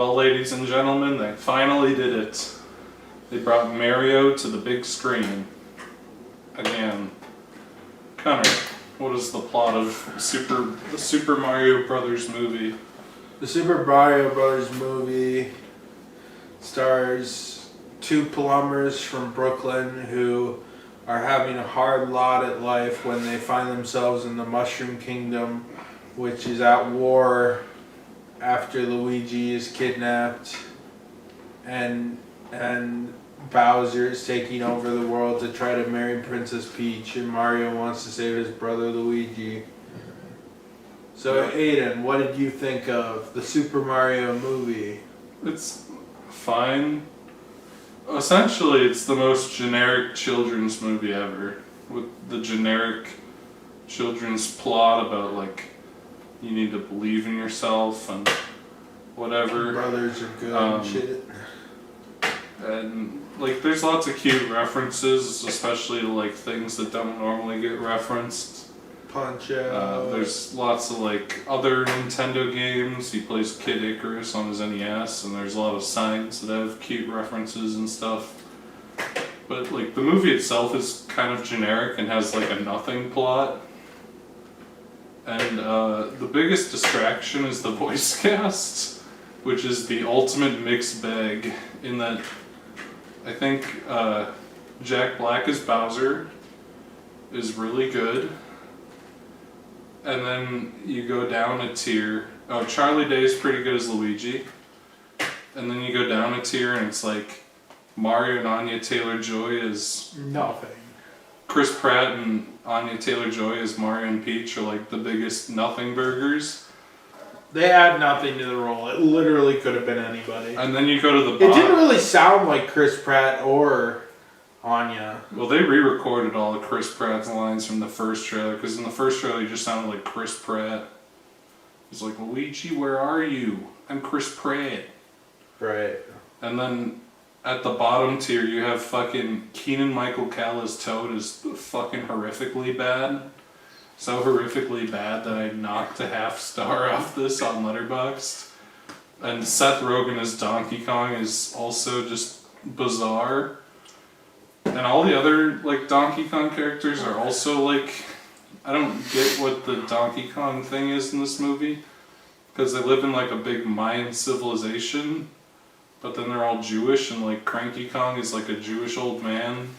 Well, ladies and gentlemen, they finally did it. They brought Mario to the big screen. Again. Connor, what is the plot of the Super Mario Brothers movie? The Super Mario Brothers movie stars two plumbers from Brooklyn who are having a hard lot at life when they find themselves in the Mushroom Kingdom, which is at war after Luigi is kidnapped and Bowser is taking over the world to try to marry Princess Peach, and Mario wants to save his brother Luigi. So Aiden, what did you think of the Super Mario movie? It's fine. Essentially, it's the most generic children's movie ever, with the generic children's plot about, like, you need to believe in yourself and whatever. Brothers are good and shit. And, like, there's lots of cute references, especially to, like, things that don't normally get referenced. Punch Out. There's lots of, like, other Nintendo games. He plays Kid Icarus on his NES, and there's a lot of signs that have cute references and stuff. But, like, the movie itself is kind of generic and has, like, a nothing plot. And the biggest distraction is the voice cast, which is the ultimate mixed bag, in that I think Jack Black as Bowser is really good. And then you go down a tier. Oh, Charlie Day is pretty good as Luigi. And then you go down a tier and it's like Mario and Anya Taylor-Joy is nothing. Chris Pratt and Anya Taylor-Joy as Mario and Peach are like the biggest nothing burgers. They add nothing to the role. It literally could have been anybody. And then you go to the bottom. It didn't really sound like Chris Pratt or Anya. Well, they re-recorded all of Chris Pratt's lines from the first trailer, because in the first trailer he just sounded like Chris Pratt. He's like, Luigi, where are you? I'm Chris Pratt. Right. And then at the bottom tier you have fucking Keegan-Michael Kay as Toad is fucking horrifically bad. So horrifically bad that I knocked a half star off this on Letterboxd. And Seth Rogen as Donkey Kong is also just bizarre. And all the other, like, Donkey Kong characters are also, like, I don't get what the Donkey Kong thing is in this movie. Because they live in, like, a big Mayan civilization. But then they're all Jewish, and, like, Cranky Kong is, like, a Jewish old man.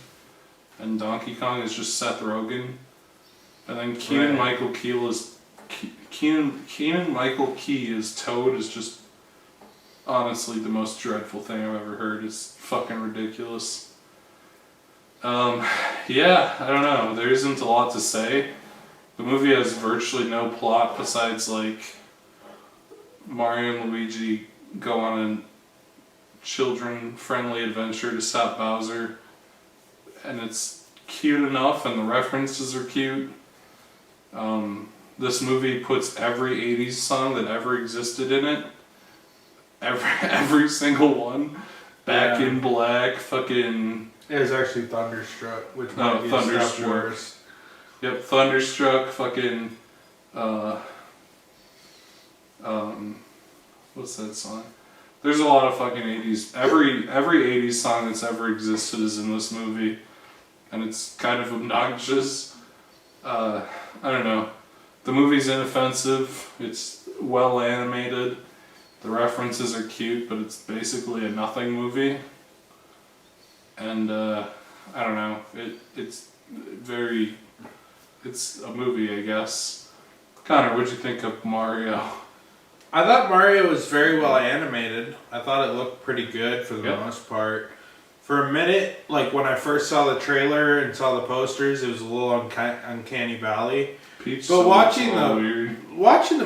And Donkey Kong is just Seth Rogen. And then Keegan-Michael Key as Toad is just honestly the most dreadful thing I've ever heard. It's fucking ridiculous. Yeah, I don't know. There isn't a lot to say. The movie has virtually no plot besides, like, Mario and Luigi go on a children-friendly adventure to stop Bowser. And it's cute enough, and the references are cute. This movie puts every 80s song that ever existed in it. Every single one. Back in Black, fucking... It was actually Thunderstruck, which might be Thunderstruck. Worse. Yep, Thunderstruck, fucking... what's that song? There's a lot of fucking 80s. Every 80s song that's ever existed is in this movie. And it's kind of obnoxious. I don't know. The movie's inoffensive. It's well animated. The references are cute, but it's basically a nothing movie. And I don't know. It's a movie, I guess. Connor, what'd you think of Mario? I thought Mario was very well animated. I thought it looked pretty good for the most part. For a minute, like when I first saw the trailer and saw the posters, it was a little uncanny valley. Peach, but watching the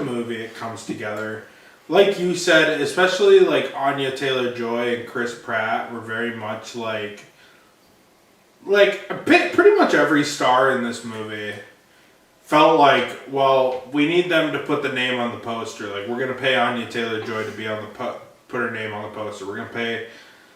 movie, it comes together. Like you said, especially like Anya Taylor-Joy and Chris Pratt were very much like pretty much every star in this movie felt like, well, we need them to put the name on the poster. Like, we're gonna pay Anya Taylor-Joy to be on the put her name on the poster. We're gonna pay.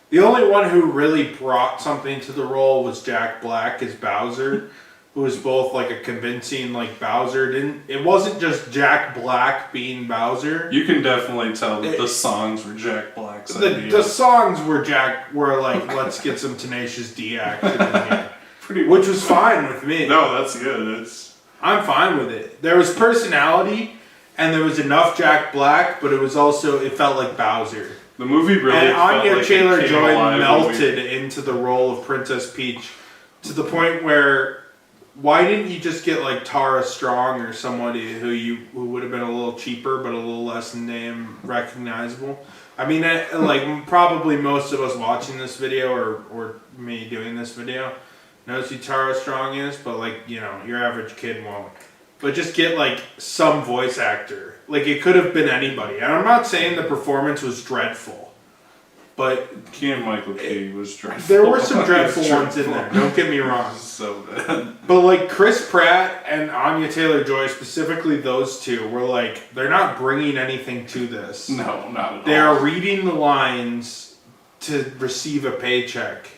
The only one who really brought something to the role was Jack Black as Bowser. who was both like a convincing like Bowser. It wasn't just Jack Black being Bowser. You can definitely tell that the songs were Jack Black's idea. The songs were like, let's get some Tenacious D action in here. Which was fine with me. No, that's good. I'm fine with it. There was personality, and there was enough Jack Black, but it felt like Bowser. The movie really and felt Anya like Taylor-Joy melted into the role of Princess Peach to the point where, why didn't you just get like Tara Strong or somebody who would have been a little cheaper but a little less name recognizable? I mean, like probably most of us watching this video or me doing this video knows who Tara Strong is, but like, you know, your average kid won't. But just get like some voice actor. Like it could have been anybody. And I'm not saying the performance was dreadful, but Keegan-Michael Key was dreadful. there were some dreadful ones in there. Don't get me wrong. So bad. But like Chris Pratt and Anya Taylor-Joy, specifically those two, were like, they're not bringing anything to this. No, not at all. They are reading the lines to receive a paycheck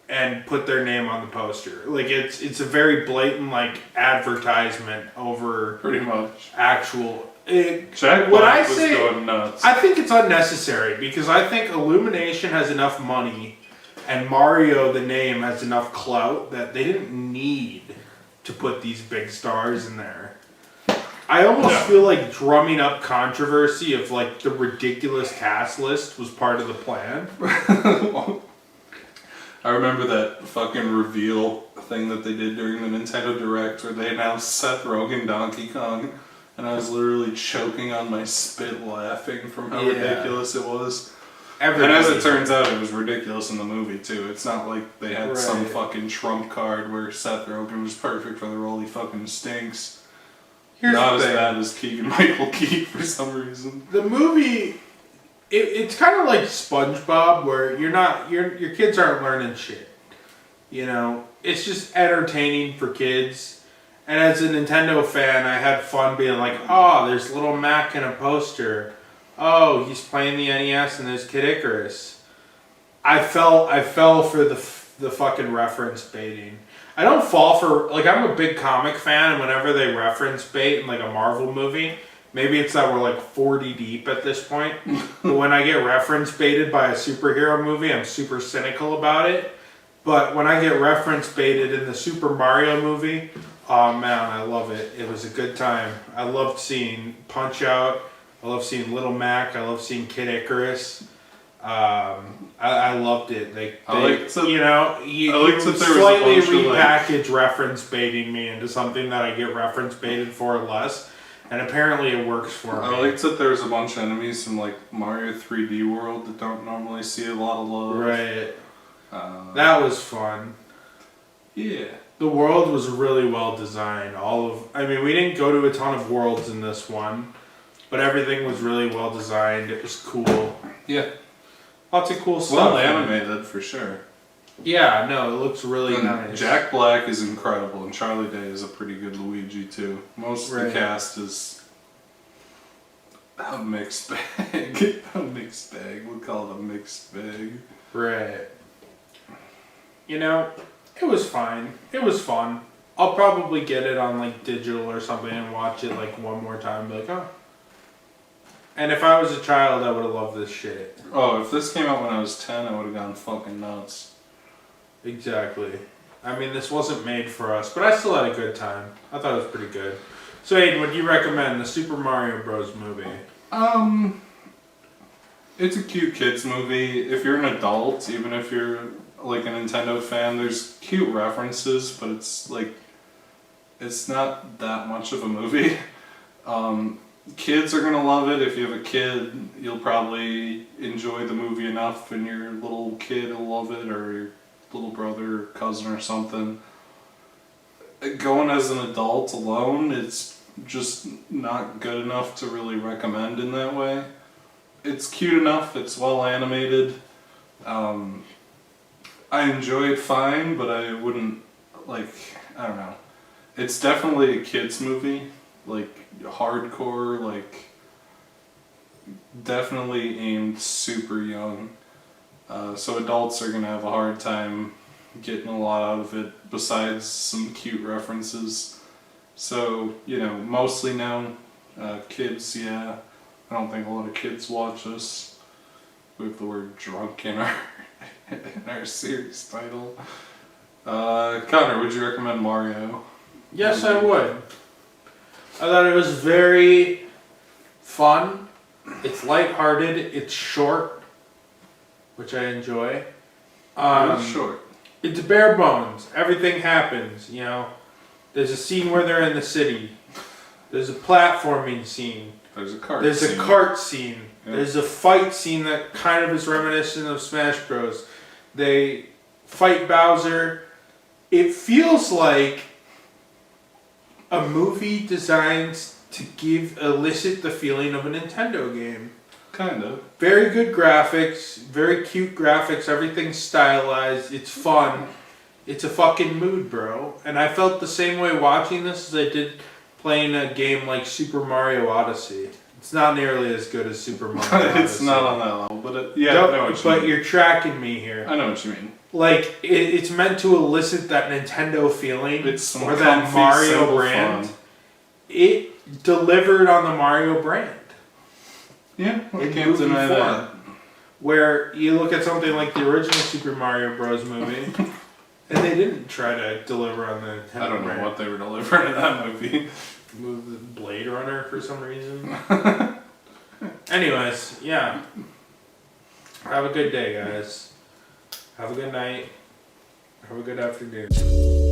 and put their name on the poster. Like it's a very blatant like advertisement over pretty much actual. Jack Black was going nuts. I think it's unnecessary because I think Illumination has enough money and Mario the name has enough clout that they didn't need to put these big stars in there. I almost feel like drumming up controversy of like the ridiculous cast list was part of the plan. I remember that fucking reveal thing that they did during the Nintendo Direct where they announced Seth Rogen Donkey Kong, and I was literally choking on my spit laughing from how ridiculous it was. And as it turns out, it was ridiculous in the movie too. It's not like they had some fucking trump card where Seth Rogen was perfect for the role. He fucking stinks. Not as bad as Keegan-Michael Key for some reason. The movie... It's kind of like SpongeBob, where your kids aren't learning shit. You know, it's just entertaining for kids. And as a Nintendo fan, I had fun being like, oh, there's little Mac in a poster. Oh, he's playing the NES and there's Kid Icarus. I fell for the fucking reference baiting. I don't fall for, like, I'm a big comic fan, and whenever they reference bait in like a Marvel movie, maybe it's that we're like 40 deep at this point. But when I get reference baited by a superhero movie, I'm super cynical about it. But when I get reference baited in the Super Mario movie, oh man, I love it. It was a good time. I loved seeing Punch Out. I love seeing Little Mac. I love seeing Kid Icarus. I loved it. You slightly repackage reference baiting me into something that I get reference baited for less. And apparently it works for me. I liked that there's a bunch of enemies from like Mario 3D World that don't normally see a lot of love. Right. That was fun. Yeah. The world was really well designed. We didn't go to a ton of worlds in this one, but everything was really well designed. It was cool. Yeah. Lots of cool stuff. Well animated for sure. Yeah, no, it looks really nice. Jack Black is incredible, and Charlie Day is a pretty good Luigi too. Most of the cast is a mixed bag. A mixed bag. We'll call it a mixed bag. Right. You know, it was fine. It was fun. I'll probably get it on like digital or something and watch it like one more time and be like, oh. And if I was a child, I would have loved this shit. Oh, if this came out when I was 10, I would have gone fucking nuts. Exactly. I mean, this wasn't made for us, but I still had a good time. I thought it was pretty good. So, Aiden, would you recommend the Super Mario Bros. Movie? It's a cute kids movie. If you're an adult, even if you're like a Nintendo fan, there's cute references, but it's like, it's not that much of a movie. Kids are gonna love it. If you have a kid, you'll probably enjoy the movie enough, and your little kid will love it, or your little brother or cousin or something. Going as an adult alone, it's just not good enough to really recommend in that way. It's cute enough, it's well animated. I enjoy it fine, but I wouldn't, I don't know. It's definitely a kid's movie, hardcore, definitely aimed super young. So adults are gonna have a hard time getting a lot out of it besides some cute references. So, mostly known. Kids, yeah. I don't think a lot of kids watch this. We have the word drunk in our series title. Connor, would you recommend Mario? Yes, I would. I thought it was very fun. It's lighthearted. It's short, which I enjoy. It's short. It's bare bones. Everything happens, There's a scene where they're in the city. There's a platforming scene. There's a cart There's scene. a cart scene. Yep. There's a fight scene that kind of is reminiscent of Smash Bros. They fight Bowser. It feels like a movie designed to elicit the feeling of a Nintendo game. Kind of. Very good graphics, very cute graphics, everything's stylized, it's fun. It's a fucking mood, bro. And I felt the same way watching this as I did playing a game like Super Mario Odyssey. It's not nearly as good as Super Mario Odyssey. It's not on that level, but I know what you mean. You're tracking me here. I know what you mean. Like, it's meant to elicit that Nintendo feeling. It's some or that comfy, Mario simple brand. fun. It delivered on the Mario brand. Yeah, I In can't movie deny form. that. Where you look at something like the original Super Mario Bros. Movie, and they didn't try to deliver on the Nintendo I don't know brand. what they were delivering in that movie. Move the Blade Runner for some reason. Anyways, yeah. Have a good day, guys. Have a good night. Have a good afternoon.